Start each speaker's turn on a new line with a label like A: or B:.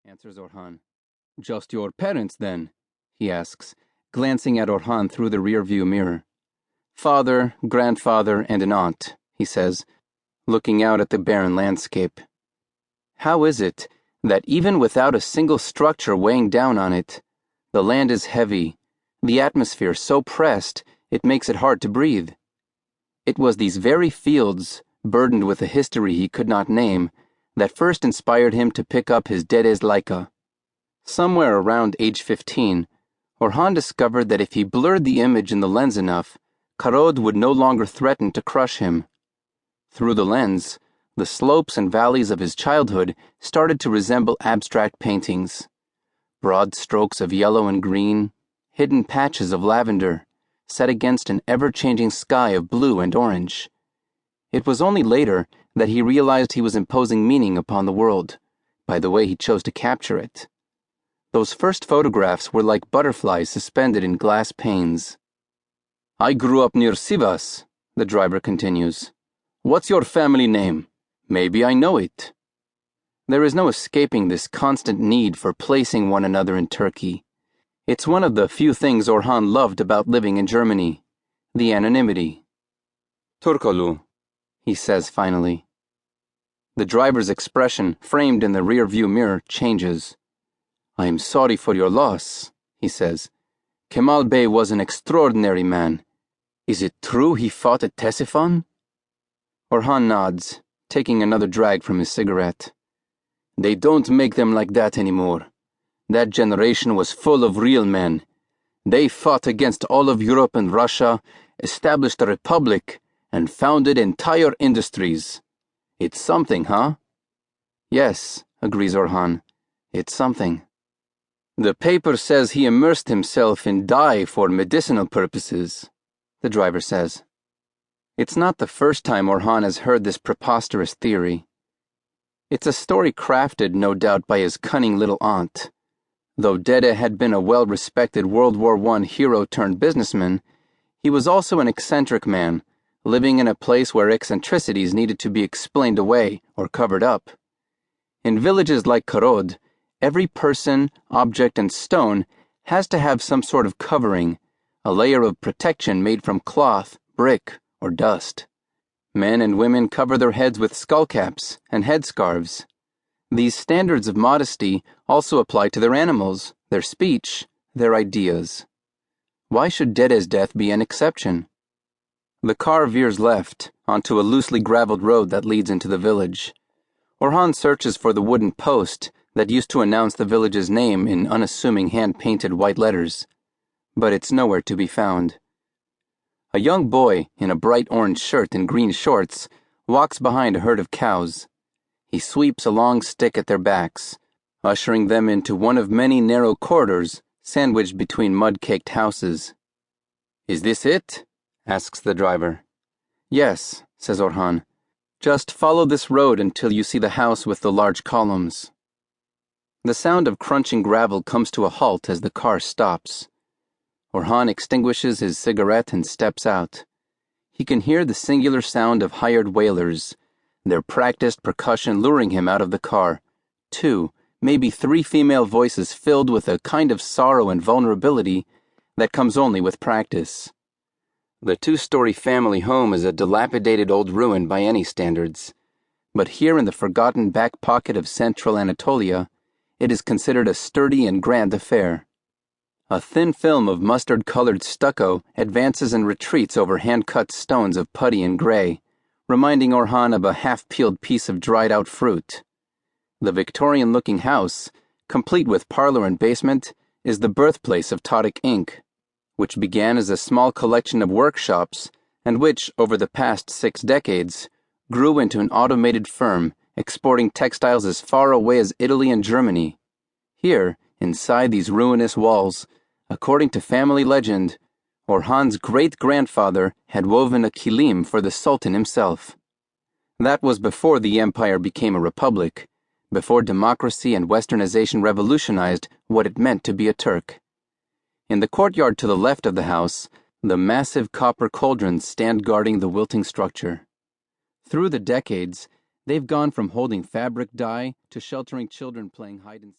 A: answers Orhan. Just your parents, then? He asks, glancing at Orhan through the rear-view mirror. Father, grandfather, and an aunt, he says, looking out at the barren landscape. How is it that even without a single structure weighing down on it, the land is heavy, the atmosphere so pressed it makes it hard to breathe? It was these very fields, burdened with a history he could not name, that first inspired him to pick up his dede's Leica. Somewhere around age 15, Orhan discovered that if he blurred the image in the lens enough, Karod would no longer threaten to crush him. Through the lens, the slopes and valleys of his childhood started to resemble abstract paintings. Broad strokes of yellow and green, hidden patches of lavender, set against an ever-changing sky of blue and orange. It was only later that he realized he was imposing meaning upon the world, by the way he chose to capture it. Those first photographs were like butterflies suspended in glass panes. I grew up near Sivas, the driver continues. What's your family name? Maybe I know it. There is no escaping this constant need for placing one another in Turkey. It's one of the few things Orhan loved about living in Germany, the anonymity. Turkolu, he says finally. The driver's expression, framed in the rear-view mirror, changes. I am sorry for your loss, he says. Kemal Bey was an extraordinary man. Is it true he fought at Ctesiphon? Orhan nods, taking another drag from his cigarette. They don't make them like that anymore. That generation was full of real men. They fought against all of Europe and Russia, established a republic, and founded entire industries. It's something, huh? Yes, agrees Orhan. It's something. The paper says he immersed himself in dye for medicinal purposes, the driver says. It's not the first time Orhan has heard this preposterous theory. It's a story crafted, no doubt, by his cunning little aunt. Though Dede had been a well-respected World War I hero-turned-businessman, he was also an eccentric man, living in a place where eccentricities needed to be explained away or covered up. In villages like Karod, every person, object, and stone has to have some sort of covering, a layer of protection made from cloth, brick, or dust. Men and women cover their heads with skullcaps and headscarves. These standards of modesty also apply to their animals, their speech, their ideas. Why should Dede's death be an exception? The car veers left onto a loosely graveled road that leads into the village. Orhan searches for the wooden post that used to announce the village's name in unassuming hand-painted white letters, but it's nowhere to be found. A young boy in a bright orange shirt and green shorts walks behind a herd of cows. He sweeps a long stick at their backs, ushering them into one of many narrow corridors sandwiched between mud-caked houses. Is this it? Asks the driver. Yes, says Orhan. Just follow this road until you see the house with the large columns. The sound of crunching gravel comes to a halt as the car stops. Orhan extinguishes his cigarette and steps out. He can hear the singular sound of hired wailers, their practiced percussion luring him out of the car. 2, maybe 3 female voices filled with a kind of sorrow and vulnerability that comes only with practice. The 2-story family home is a dilapidated old ruin by any standards, but here in the forgotten back pocket of central Anatolia, it is considered a sturdy and grand affair. A thin film of mustard-colored stucco advances and retreats over hand-cut stones of putty and gray, reminding Orhan of a half-peeled piece of dried-out fruit. The Victorian-looking house, complete with parlor and basement, is the birthplace of Tariq Inc., which began as a small collection of workshops and which, over the past 6 decades, grew into an automated firm exporting textiles as far away as Italy and Germany. Here, inside these ruinous walls, according to family legend, Orhan's great-grandfather had woven a kilim for the Sultan himself. That was before the empire became a republic, before democracy and westernization revolutionized what it meant to be a Turk. In the courtyard to the left of the house, the massive copper cauldrons stand guarding the wilting structure. Through the decades, they've gone from holding fabric dye to sheltering children playing hide and seek.